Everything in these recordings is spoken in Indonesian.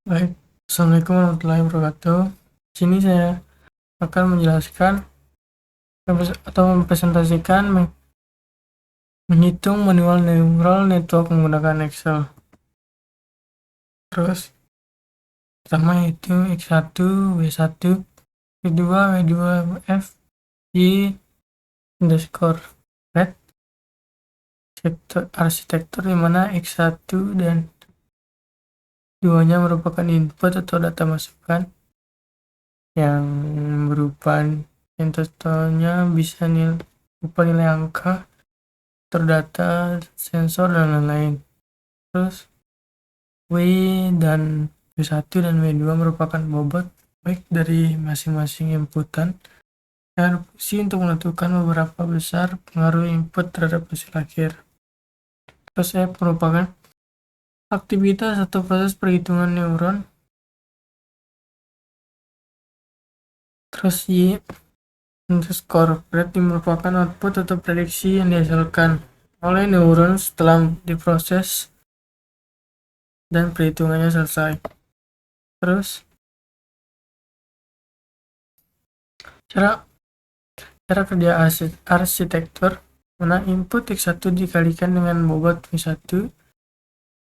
Baik, Assalamualaikum warahmatullahi wabarakatuh. Di sini saya akan menjelaskan atau mempresentasikan menghitung manual neural network menggunakan Excel. Terus, pertama yaitu X1, W1, W2, W2, F, Y, underscore red, arsitektur di mana X1 dan 2-nya merupakan input atau data masukan yang berupa yang totalnya bisa berupa nilai angka, terdata, sensor, dan lain-lain. Terus W dan W1 dan W2 merupakan bobot baik dari masing-masing inputan dan fungsi untuk menentukan beberapa besar pengaruh input terhadap hasil akhir. Terus F merupakan aktivitas atau proses perhitungan neuron. Terus Y underscore berarti merupakan output atau prediksi yang dihasilkan oleh neuron setelah diproses dan perhitungannya selesai. Terus cara kerja arsitektur mana input X1 dikalikan dengan bobot W1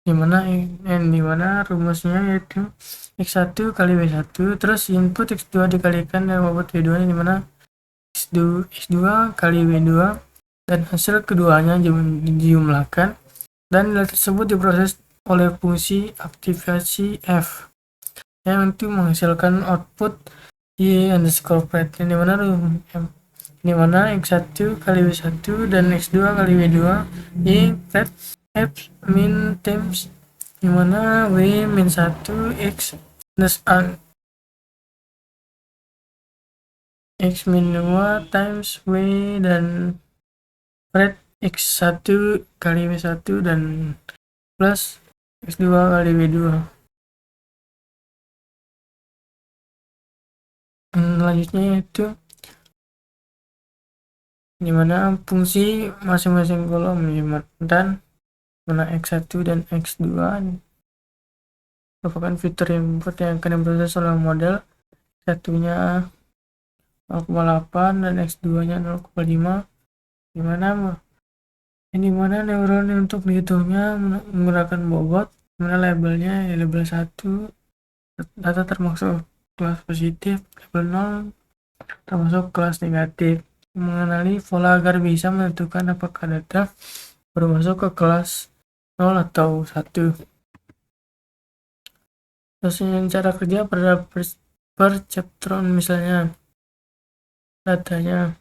dimana rumusnya yaitu X1 kali W1, terus input X2 dikalikan dengan bobot W2 dimana X2 kali W2 dan hasil keduanya dijumlahkan dan nilai tersebut diproses oleh fungsi aktivasi F yang itu menghasilkan output Y underscore pred dimana X1 kali W1 dan X2 kali W2 Y pred F min times dimana W min 1 X plus X min 2 times W dan pred X1 kali W1 dan plus X2 kali W2. Selanjutnya yaitu dimana fungsi masing-masing kolom dan mana X1 dan X2 merupakan fitur input yang akan diproses oleh model. Satunya 0,8 dan X2 nya 0,5 dimana neuron untuk dihitungnya menggunakan bobot, dimana labelnya ya label 1 data termasuk kelas positif, label 0 termasuk kelas negatif, mengenali pola agar bisa menentukan apakah data baru masuk ke kelas 0 atau 1. Terus cara kerja pada perceptron misalnya datanya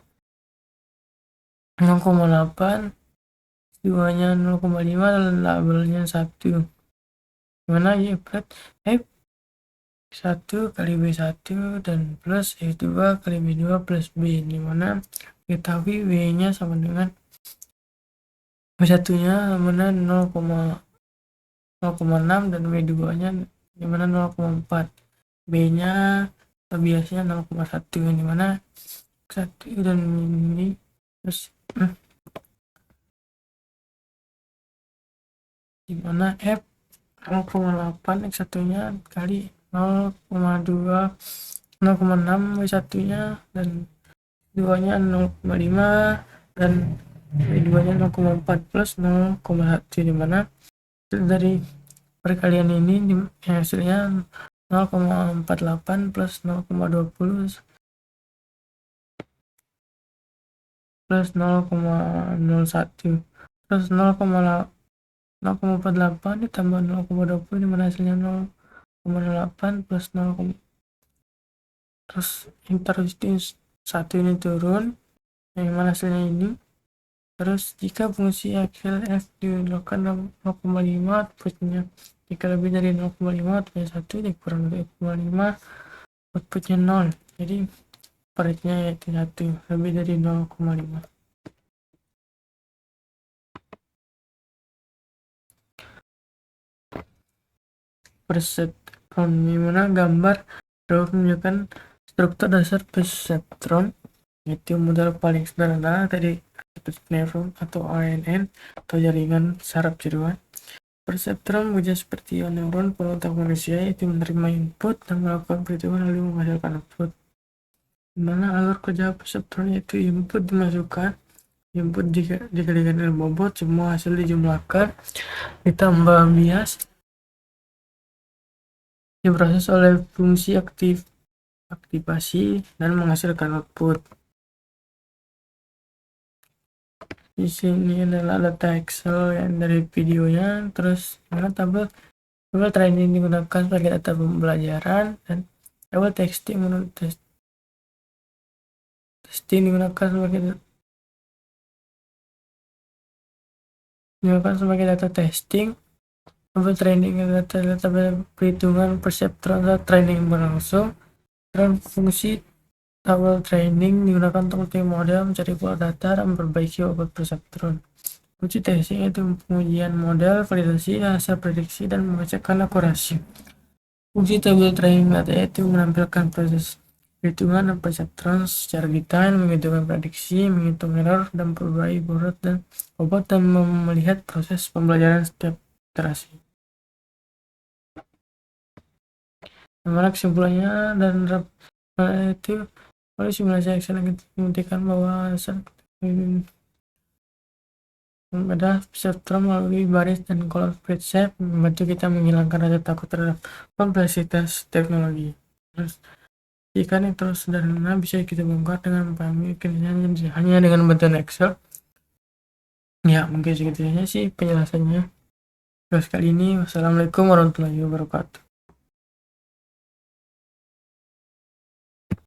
0,8, 2 nya 0,5 dan labelnya 1 dimana Y pred F1 kali B1 dan plus F2 kali B2 plus B dimana diketahui W nya sama dengan B1 nya mana 0,6 dan W2 nya dimana 0,4, B nya biasanya 0,1 dimana 1 dan ini terus dimana F 0,8 X1 nya kali 0,2 0,6 W1 nya dan 2 nya 0,5 dan W2 nya 0,4 plus 0,1 dimana dari perkalian ini hasilnya 0,48 plus 0,20 plus 0,01 plus 0,48 ditambah 0,20 dimana hasilnya 0,08 plus 0, terus terus 1 ini turun yang mana hasilnya ini. Terus jika fungsi Excel F dilakukan 0,5 outputnya jika lebih dari 0,5 outputnya 1 dikurang dari 0,5 outputnya 0, jadi paritnya yaitu 1 lebih dari 0,5. Perseptron dimana gambar dapat menunjukkan struktur dasar perseptron yaitu model paling sederhana dari neuron atau ANN atau jaringan saraf jeruan Perseptron bekerja seperti neuron pada otak manusia, yaitu menerima input dan melakukan perhitungan lalu menghasilkan output. Dimana alur kerja perseptron yaitu input dimasukkan, input dikalikan dengan bobot, semua hasil dijumlahkan, ditambah bias, diproses oleh fungsi aktivasi dan menghasilkan output. Di sini adalah data Excel yang dari videonya, terus tabel training digunakan sebagai data pembelajaran dan tabel testing digunakan sebagai data testing. Tabel training data perhitungan perseptron saat training berlangsung, dan fungsi tabel training digunakan untuk melatih model, mencari pola data, dan memperbaiki bobot perseptron. Fungsi testing itu pengujian model, validasi hasil prediksi, dan mengecekkan akurasi. Fungsi tabel training data itu menampilkan proses perhitungan dan perseptron secara detail, menghitungkan prediksi, menghitung error, dan memperbaiki bobot dan melihat proses pembelajaran setiap iterasi. Dimana kesimpulannya dan itu oleh simulasi Excel yang kita membuktikan bahwa pada perseptron melalui baris dan kolom spreadsheet membantu kita menghilangkan rasa takut terhadap kompleksitas teknologi. Terus jika yang terus sederhana bisa kita bongkar dengan memahami kerjanya hanya dengan bantuan Excel. Ya, mungkin segitunya sih penjelasannya. Terus kali ini wassalamualaikum warahmatullahi wabarakatuh.